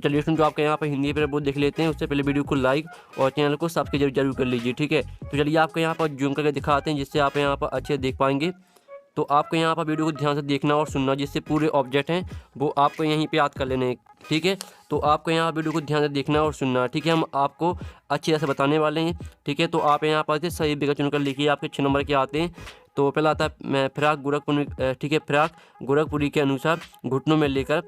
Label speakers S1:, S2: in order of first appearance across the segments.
S1: चलिए फ्रेंड, जो आपके यहाँ पर हिंदी पर वो देख लेते हैं, उससे पहले वीडियो को लाइक और चैनल को सब्सक्राइब जरूर कर लीजिए, ठीक है। तो चलिए आपको यहाँ पर जूम करके दिखाते हैं, जिससे आप यहाँ पर अच्छे देख पाएंगे। तो आपको यहाँ पर वीडियो को ध्यान से देखना और सुनना, जिससे पूरे ऑब्जेक्ट हैं वो आपको यहीं पे याद कर लेने हैं, ठीक है। तो आपको यहाँ वीडियो को ध्यान से देखना और सुनना, ठीक है। हम आपको अच्छी तरह से बताने वाले हैं, ठीक है। तो आप यहाँ पर सही विकल्प चुनकर लिखिए। आपके 6 नंबर के आते हैं। तो पहला आता है फिराक गोरखपुरी, ठीक है। फिराक गोरखपुरी के अनुसार घुटनों में लेकर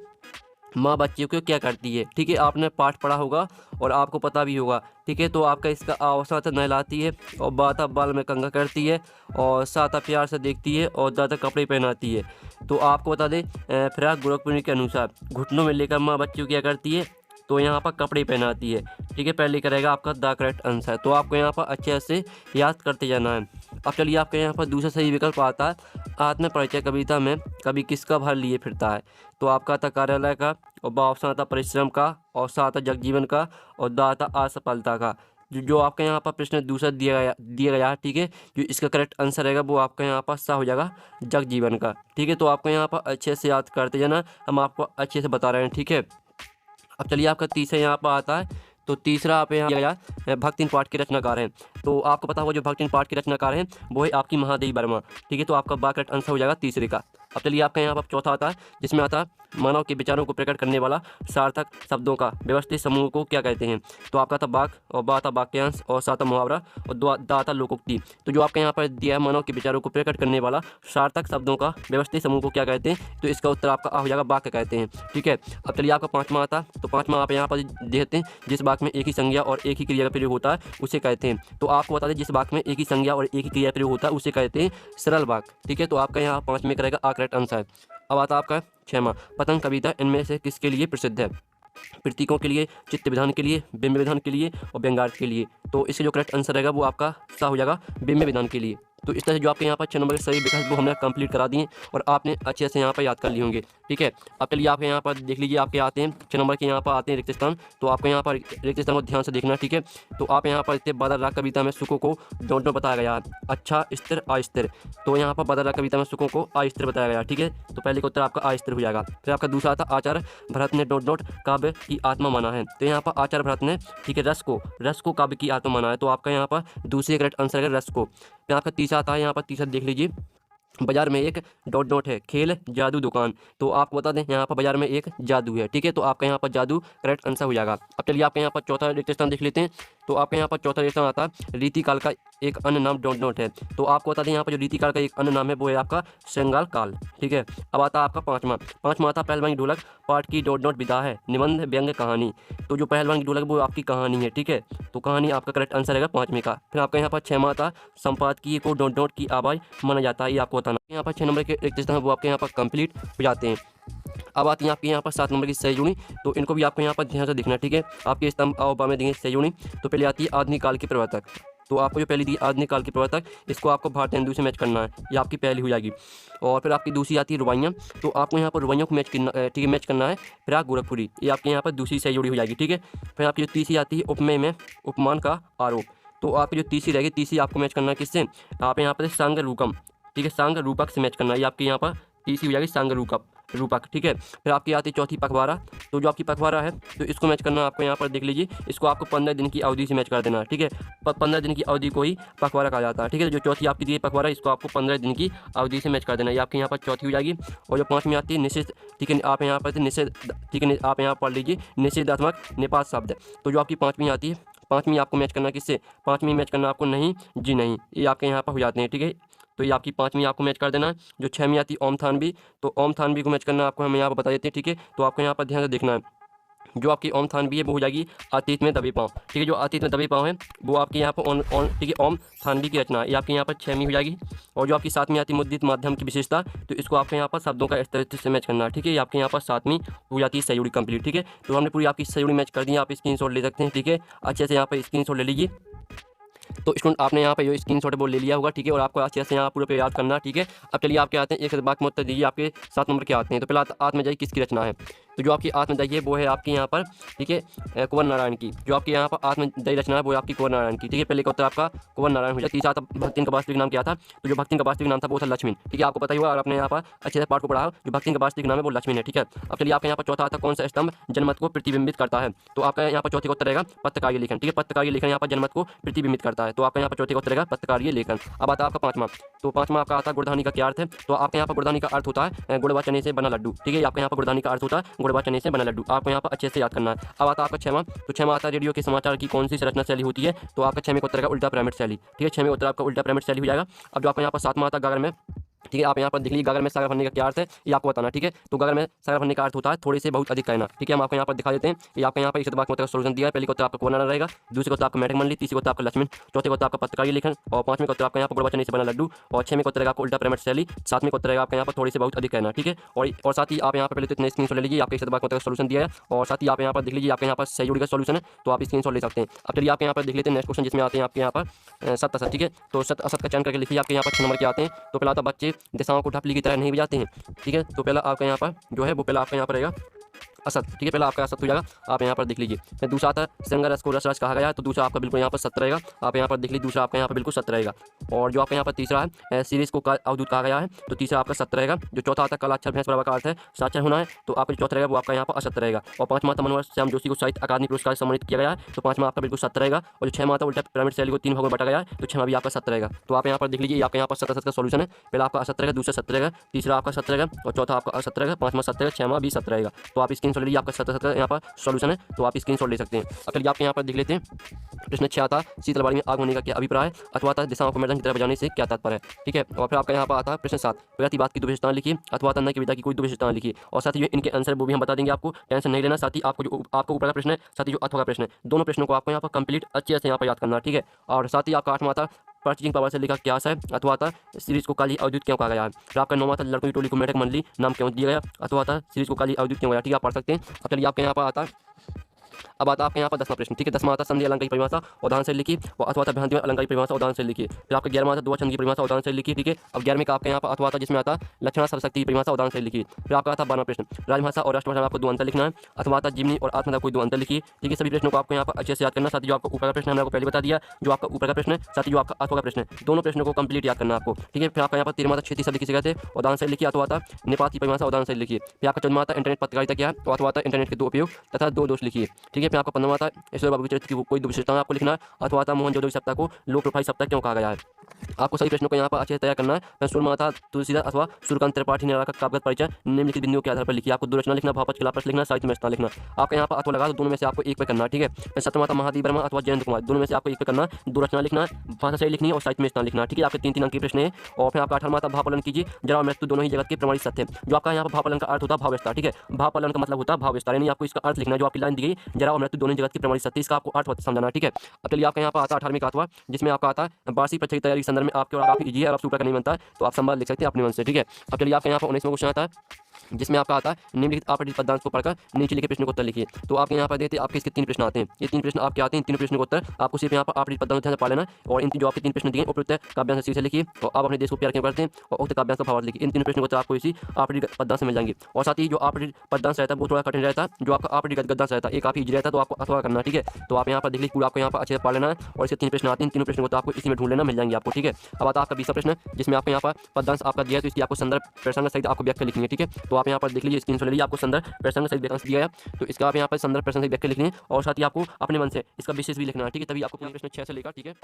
S1: माँ बच्चे को क्या करती है, ठीक है। आपने पाठ पढ़ा होगा और आपको पता भी होगा, ठीक है। तो आपका इसका अवसात नहलाती है और बाता बाल में कंघा करती है और साता प्यार से देखती है और ज़्यादा कपड़े पहनाती है। तो आपको बता दें, फिराक गोरखपुरी के अनुसार घुटनों में लेकर माँ बच्चे को क्या करती है, तो यहाँ पर कपड़े पहनाती है, ठीक है। पहले करेगा आपका द करेक्ट आंसर। तो आपको यहाँ पर अच्छे से याद करते जाना है। अब चलिए आपके यहाँ पर दूसरा सही विकल्प आता है, आत्म परिचय कविता में कवि किसका भार लिए फिरता है। तो आपका आता कार्यालय का और बावसा आता परिश्रम का और सा आता जगजीवन का और दा आता असफलता का। जो आपका यहाँ पर प्रश्न दूसरा दिया गया है, ठीक है। जो इसका करेक्ट आंसर रहेगा वो आपका यहाँ पर सा हो जाएगा जगजीवन का, ठीक है। तो आपको यहाँ पर अच्छे से याद करते जाना, हम आपको अच्छे से बता रहे हैं, ठीक है। अब चलिए आपका तीसरा यहाँ पर आता है। तो तीसरा आप यहाँ गया भक्तिन पाठ के रचनाकार हैं। तो आपको पता होगा जो भक्तिन पाठ के रचनाकार हैं वो है आपकी महादेवी वर्मा, ठीक है। तो आपका बा करेक्ट आंसर हो जाएगा तीसरे का। अब चलिए आपका यहाँ पर चौथा आता है, जिसमें आता है मानव के विचारों को प्रकट करने वाला सार्थक शब्दों का व्यवस्थित समूह को क्या कहते हैं। तो आपका था वाक और बा था वाक्यांश और सा था मुहावरा और दा था लोकोक्ति। तो जो आपके यहाँ पर दिया है मानव के विचारों को प्रकट करने वाला सार्थक शब्दों का व्यवस्थित समूह को क्या कहते हैं, तो इसका उत्तर आपका आ हो जाएगा वाक्य कहते हैं, ठीक है। अब चलिए आपका पाँचवा आता है। तो पाँचवा आप यहाँ पर देखते हैं, जिस वाक्य में एक ही संज्ञा और एक ही क्रिया का प्रयोग होता है उसे कहते हैं। तो आपको बता दें, जिस वाक्य में एक ही संज्ञा और एक ही क्रिया प्रयोग होता है उसे कहते हैं सरल वाक्य, ठीक है। तो आपका यहाँ 5 में करेगा करेक्ट आंसर। अब आता है आपका 6वां, पतंग कविता इनमें से किसके लिए प्रसिद्ध है। प्रतीकों के लिए, चित्त विधान के लिए, बिंब विधान के लिए और व्यंग्यार्थ के लिए। तो इसका जो करेक्ट आंसर रहेगा वो आपका सा हो जाएगा बिंब विधान के लिए। तो इस तरह से जो आपके यहाँ पर 6 नंबर के सही विकल्प वो हमने कंप्लीट करा दिए और आपने अच्छे से यहाँ पर याद कर लिए होंगे, ठीक है। अब चलिए आप यहाँ पर देख लीजिए, आपके आते हैं 6 नंबर के यहाँ पर आते हैं रिक्त स्थान। तो आपको यहाँ पर रिक्त स्थान को ध्यान से देखना, ठीक है। तो आप यहाँ पर बदल राग कविता में सुखों को डोंट बताया गया है, अच्छा स्थिर अस्थिर। तो यहाँ पर बदल राग कविता में सुखों को अस्थिर बताया गया, ठीक है। तो पहले का उत्तर आपका अस्थिर हो जाएगा। फिर आपका दूसरा आता आचार्य भरत ने डोट काव्य की आत्मा माना है। तो यहाँ पर आचार्य भरत ने, ठीक है, रस को काव्य की आत्मा माना है। तो आपका यहाँ पर दूसरे करेक्ट आंसर है रस को। फिर आपका तीसरा आता है, यहाँ पर तीसरा देख लीजिए, बाजार में एक डॉट है, खेल जादू दुकान। तो आपको बता दें यहाँ पर बाजार में एक जादू है, ठीक है। तो आपका यहाँ पर जादू करेक्ट आंसर हो जाएगा। अब चलिए आपके यहाँ पर चौथा रिक्त स्थान देख लेते हैं। तो आपके यहाँ पर चौथा रिक्त स्थान आता है रीति काल का एक अन्य नाम डॉट है। तो आपको बता दें यहाँ पर जो रीति काल का एक अन्य नाम है वो है आपका श्रृंगार काल, ठीक है। अब आता है आपका पाँचवा आता पहलवान ढोलक पाठ की डॉट विधा है, निबंध व्यंग्य कहानी। तो जो पहलवान ढोलक वो आपकी कहानी है, ठीक है। तो कहानी आपका करेक्ट आंसर रहेगा 5वें का। फिर आपका यहाँ पर 6वां आता संपादकीय को डॉट की आवाज़ माना जाता है, ये आपको बताना। यहाँ पर 6 नंबर के रिक्त स्थान वो आपके यहाँ पर कंप्लीट हो जाते हैं। अब आती है आपके यहाँ पर 7 नंबर की सही जुड़ी। तो इनको भी आपको यहाँ पर ध्यान से देखना, ठीक है। आपके स्तंभ अवबा में देंगे सही जुड़ी। तो पहले आती है आधुनिक काल के प्रवर्तक। तो आपको जो पहली दी आधुनिक काल के प्रवर्तक, इसको आपको भारतेंदु से मैच करना है, ये आपकी पहली हो जाएगी। और फिर आपकी दूसरी आती है रुबाइयाँ। तो आपको यहाँ पर रुबाइयों को मैच करना, ठीक है, मैच करना है फिराक गोरखपुरी, ये आपके यहाँ पर दूसरी सही जुड़ी हो जाएगी, ठीक है। फिर आपकी जो तीसरी आती है उपमेय में उपमान का आरोप। तो आपकी जो तीसरी रहेगी, तीसरी आपको मैच करना है किससे, आप यहाँ पर सांग रूकम, ठीक है, सांग रूपक से मैच करना है, ये आपके यहाँ पर तीसरी हो जाएगी सांग रूपक, ठीक है। फिर आपकी आती है चौथी पखवाड़ा। तो जो आपकी पखवाड़ा है तो इसको मैच करना आपको यहाँ पर देख लीजिए, इसको आपको 15 दिन की अवधि से मैच कर देना है, ठीक है। 15 दिन की अवधि को ही पखवाड़ा कहा जाता है, ठीक है। जो चौथी आपकी दी पखवाड़ा, इसको आपको 15 दिन की अवधि से मैच कर देना है, ये आपके यहाँ पर चौथी हो जाएगी। और जो 5वीं आती है निषेध, ठीक है, आप यहाँ पर निषेध, ठीक है, आप यहाँ पढ़ लीजिए निषेधात्मक निपात शब्द। तो जो आपकी 5वीं आती है, 5वीं आपको मैच करना किससे, 5वीं मैच करना आपको नहीं जी नहीं, ये आपके यहाँ पर हो जाते हैं, ठीक है। तो ये आपकी 5वीं आपको मैच कर देना है। जो 6वीं आती है ओम थानवी। तो ओम थानवी को मैच करना आपको हम यहाँ पर बता देते हैं, ठीक है। तो आपको यहाँ पर ध्यान से देखना है, जो आपकी ओम थानवी है वो हो जाएगी अतीत में दबे पाँव, ठीक है। जो अतीत में दबे पाँव है वो आपके यहाँ पर ठीक है, ओम थानवी की रचना, ये आपके यहाँ पर 6वीं हो जाएगी। और जो आपकी 7वीं आती है मुद्रित माध्यम की विशेषता, तो इसको आपके यहाँ पर शब्दों का स्तर से मैच करना, ठीक है। ये आपके यहाँ पर 7वीं हो जाती है सही जुड़ी कंप्लीट, ठीक है। तो हमने पूरी आपकी सही जुड़ी मैच कर दी, आप स्क्रीनशॉट ले सकते हैं, ठीक है। अच्छे से यहाँ पर स्क्रीनशॉट ले लीजिए। तो स्टूडेंट आपने यहाँ पे जो स्क्रीनशॉट वो ले लिया होगा, ठीक है, और आपको अच्छे से यहाँ पूरे पे याद करना, ठीक है। अब चलिए आपके आते हैं एक बात में उत्तर दीजिए, आपके 7 नंबर के आते हैं। तो पहला आत्मजाई किसकी रचना है? तो जो आपकी आत्मदायी है वो है आपकी यहाँ पर, ठीक है, कुंवर नारायण की। जो आपकी यहाँ पर आत्मदायी रचना है वो है आपकी कुंवर नारायण की, ठीक है। पहले का उत्तर आपका कुंवर नारायण हो जाए। तीसरा था भक्तिन का वास्तविक नाम क्या था? तो जो भक्तिन का वास्तविक नाम था वो था लक्ष्मण, ठीक है, आपको पता ही होगा और आपने यहाँ पर अच्छे से पाठ को पढ़ा, जो भक्तिन का वास्तविक नाम है वो लक्ष्मण है, ठीक है। अब चलिए आपके यहाँ पर चौथा आता कौन सा स्तंभ जनमत को प्रतिबिंबित करता है? तो आपका यहाँ पर चौथे का उत्तर रहेगा पत्रकारीय लेखन, ठीक है। पत्रकारीय लेखन यहाँ पर जनमत को प्रतिबिंबित करता है, तो आपका यहाँ पर चौथे का उत्तर रहेगा पत्रकारीय लेखन। अब आता है आपका पांचवा। तो पांचवा आपका आता है गुड़धानी का क्या अर्थ है? तो आपके यहाँ पर गुड़धानी का अर्थ होता है गुड़ व चने से बना लड्डू, ठीक है। आपके यहाँ पर गुड़धानी का अर्थ होता है गुड़ व चने से बना लड्डू, आपको यहाँ पर अच्छे से याद करना है। अब आता है आपका छठवां। तो छठवां आता है रेडियो के समाचार की कौन सी संरचना शैली होती है? तो आपका छठवें का उत्तर रहेगा उल्टा पिरामिड शैली, ठीक है। छठवें उत्तर आपका उल्टा पिरामिड शैली हो जाएगा। अब जो आपका यहाँ पर सातवां आता है गागर में, ठीक है। आप यहाँ पर देख लीजिए गागर में सागर भरने का क्या अर्थ है ये आपको बताना, ठीक है। तो गागर में सागर भरने का अर्थ होता है थोड़े से बहुत अधिक कहना, ठीक है। हम आपको यहाँ पर दिखा देते हैं। ये आपके यहाँ पर इस बात का सोल्यूशन दिया है। पहले का उत्तर आपका कुंवर नारायण रहेगा, दूसरे का उत्तर आपका मेढक मंडली, तीसरे का उत्तर आपका लक्ष्मण, चौथे का उत्तर आपका पत्रकारीय लेखन, और पांचवें का उत्तर आपका यहाँ पर गुड़ व चने से बना लड्डू, और छठवें का उत्तर रहेगा आपका उल्टा पिरामिड शैली, सातवें का उत्तर रहेगा आपका यहाँ पर थोड़ी से बहुत अधिक कहना, ठीक है। और साथ ही आप यहाँ पर पहले तो इतने स्क्रीनशॉट ले लीजिए, आपके इस बात का सोल्यूशन दिया है, और साथ ही आप यहाँ पर देख लीजिए आपके यहाँ पर सहयोगी का सोल्यूशन है, तो आप स्क्रीनशॉट ले सकते हैं। अब चलिए आपके यहाँ पर देख लेते हैं नेक्स्ट क्वेश्चन, जिसमें आते हैं आपके यहाँ पर सत्य असत, ठीक है। तो सत्य असत का चयन करके लिखिए। आपके यहाँ पर 6 नंबर के आते हैं। तो पहला आता बच्चे दिशाओं को ढपली की तरह नहीं बजाते हैं, ठीक है। तो पहला आपका यहाँ पर जो है वो पहला आपका यहाँ पर रहेगा असत, ठीक है। पहला आपका असत हो जाएगा, आप यहाँ पर देख लीजिए। फिर दूसरा आता है श्रृंगार रस को रस रस कहा गया है, तो दूसरा आपका बिल्कुल यहाँ पर सत्य रहेगा, आप यहाँ पर देख लीजिए, दूसरा आपका यहाँ पर बिल्कुल सत्य रहेगा। और जो आपका यहाँ पर तीसरा है सीरीज को अवधूत कहा गया है, तो तीसरा आपका सत्य रहेगा। जो चौथा आता है कला अक्षर भैंस बराबर का अर्थ है साक्षर होना है, तो आपका जो चौथा रहेगा वो आपका यहाँ पर असत्य रहेगा। और पांचवा आता मनोहर श्याम जोशी को साहित्य अकादमी पुरस्कार से सम्मानित किया गया है, तो पांचवा आपका बिल्कुल सत्य रहेगा। और जो छठवां आता उल्टा पिरामिड शैली को 3 भागों में बांटा गया है, तो छठवां भी आपका सत्य रहेगा। तो आप यहाँ पर देख लीजिए आपका यहाँ पर सत्य का सोल्यूशन है। पहला आपका असत्य रहेगा, दूसरा सत्य रहेगा, तीसरा आपका सत्य रहेगा, और चौथा आपका असत्य रहेगा, पांचवा सत्य रहेगा, छठवां भी सत्य रहेगा। तो आप स्क्रीनशॉट ले लीजिए, आपका सत्य यहाँ पर सॉल्यूशन है, तो आप स्क्रीनशॉट ले सकते हैं। अब चलिए आपके यहाँ पर देख लेते हैं प्रश्न 6 आता शीतल बाड़ी में आग होने का क्या अभिप्राय है, अथवा आता दिशाओं को मृदंग की तरह बजाने से क्या तात्पर्य है, ठीक है। और फिर आपका यहाँ पर आता है प्रश्न 7 प्रगति बात की दो विशेषताएं लिखिए, अथवा न की विधा की कोई दो विशेषताएं लिखिए। और साथ ही जो इनके आंसर वो भी हम बता देंगे, आपको टेंशन नहीं लेना। साथ ही आपको जो आपको ऊपर का प्रश्न है, साथ ही जो अथवा का प्रश्न है, दोनों प्रश्नों को आपको यहाँ पर कंप्लीट अच्छे से यहाँ पर याद करना, ठीक है। और साथ ही आपका 8वां आता पर्चिंग पावर से लिखा क्या है, अथवा आता सीरीज को काली अवधूत क्यों कहा गया है। फिर आपका 9वां था लड़कों की टोली को मेढक मंडली नाम क्यों दिया गया, अथवा आता सीरीज को काली अवधूत क्यों गया, ठीक है, आप पढ़ सकते हैं। अब चलिए आपके यहाँ पर आता अब आता आपके यहाँ पर 10वां प्रश्न, ठीक है। 10वां आता संधि अलंकार की परिभाषा उदाहरण से लिखी, और अथवा भ्रांति अलंकार की परिभाषा उदाहरण से लिखी। फिर आपका 11वां आता द्वचन छंद की परिभाषा उदाहरण से लिखी, ठीक है। अब 11वें का आपके यहाँ पर अथवा आता जिसमें आता लक्षणा शब्दशक्ति की परिभाषा उदाहरण से लिखी। फिर आपका आता 12वां प्रश्न राजभाषा और राष्ट्रभाषा में आपको 2 अंतर लिखना है, अथवा आता जिम्नी और आत्मदा कोई 2 अंतर लिखिए, ठीक है। सभी प्रश्नों को आपको यहाँ पर अच्छे से याद करना। साथ ही जो आपका ऊपर का प्रश्न है मैंने आपको पहले बता दिया, जो आपका ऊपर का प्रश्न है, साथ ही जो आपका अथवा का प्रश्न है, दोनों प्रश्नों को कंप्लीट याद करना आपको, ठीक है। फिर आपका यहाँ पर 13वां क्षेत्रीय शब्द किसे कहते हैं, उदाहरण से लिखिए, अथवा आता निपात की परिभाषा उदाहरण से लिखिए। फिर आपका 14वां आता इंटरनेट पत्रकारिता क्या है, तो अथवा आता इंटरनेट के 2 उपयोग तथा 2 दोष लिखिए, ठीक है। फिर आपका 15वां आता ईश्वर बाबू के चरित्र की कोई दो विशेषताएं आपको लिखना है, अथवा आता मोहनजोदड़ो सप्ताह को लो प्रोफाइल सप्ताह क्यों कहा गया है। आपको सही प्रश्नों को यहाँ पर अच्छे से तैयार करना है। फिर सूरमा था तुलसीदास अथवा सूर्यकांत त्रिपाठी ने काव्यगत परिचय निम्नलिखित बिंदुओं के आधार पर लिखिए। आपको 2 रचना लिखना, भावपक्ष खिलाफ लिखना, साहित्य में लिखना। आपका यहाँ पर अथवा लगा तो दोनों में से आपको एक पे करना, ठीक है। फिर 17वां था महादेव वर्मा अथवा जयंत कुमार, दोनों में से आपको एक पे करना, 2 रचना लिखना, भाषा सही लिखनी है और साहित्य में लिखना, ठीक है। आपके 3 अंक के प्रश्न है। और फिर आपका 18वां था भावपालन कीजिए, जरा और मृत्यु दोनों ही जगत के प्रमाणित सत्य। जो आपका यहाँ पर भावपालन का अर्थ होता है भाव विस्तार, ठीक है। भावपालन का मतलब होता है भाव विस्तार, यानी आपको इसका अर्थ लिखना, जो आपकी लाइन दी गई जरा और मृत्यु दोनों जगत के प्रमाणित सत्य, इसका आपको अर्थ समझना, ठीक है। अब चलिए आपका यहाँ पर आता 18वें का अथवा, जिसमें आपका आता वार्षिक परीक्षा की तैयारी के संदर्भ में आपके और काफी ईजी है और आपसे ऊपर का नहीं बनता है, तो आप संवाद लिख सकते हैं अपने मन से, ठीक है। अब चलिए आपके यहाँ पर 19वां क्वेश्चन आता है, जिसमें आपका आता है निम्नलिखित आपराधिक पदांश को पढ़कर नीचे लिखे प्रश्न को उत्तर लिखिए। तो आपके यहाँ पर देते आपके इसके 3 प्रश्न आते हैं, ये 3 प्रश्न आपके आते हैं। 3 प्रश्न को उत्तर आपको सिर्फ यहाँ पर आपराधिक पदांश ध्यान से पढ़ लेना, और इन जो आपके 3 प्रश्न दिए उपयुक्त काव्यांश से लिखिए, और आप अपने देश को प्यार क्यों करते हैं और उक्त काव्यांश का भावार्थ लिखिए। इन 3 प्रश्नों को उत्तर आपको इसी आपराधिक पदांश से मिल जाएंगे। और साथ ही जो आपराधिक पदांश रहता है वो थोड़ा कठिन रहता है, जो आपका आपराधिक गद्यांश रहता है एक काफी ईजी रहता है, तो आपको अथवा करना, ठीक है। तो आप यहाँ पर देख लीजिए पूरा आपको यहाँ पर अच्छे से पढ़ लेना है, और इसके 3 प्रश्न आते हैं। 3 प्रश्नों को आपको इसी में ढूंढ लेना, मिल जाएंगे आपको, ठीक है। अब आता आपका 20वां प्रश्न, जिसमें आपको यहाँ पर पदांश आपका दिया है, तो इसकी आपको संदर्भ प्रसंग सहित आपको व्याख्या लिखनी है, ठीक है। तो आप यहाँ पर देख लीजिए स्क्रीनशॉट ले लीजिए, आपको संदर्भ प्रसंग सहित व्याख्या दिया है, तो इसका आप यहाँ पर संदर्भ प्रसंग सहित व्याख्या लिखनी है, और साथ ही आपको अपने मन से इसका विशेष भी लिखना है, ठीक है। तभी आपको प्रश्न 6 से लेकर, ठीक है।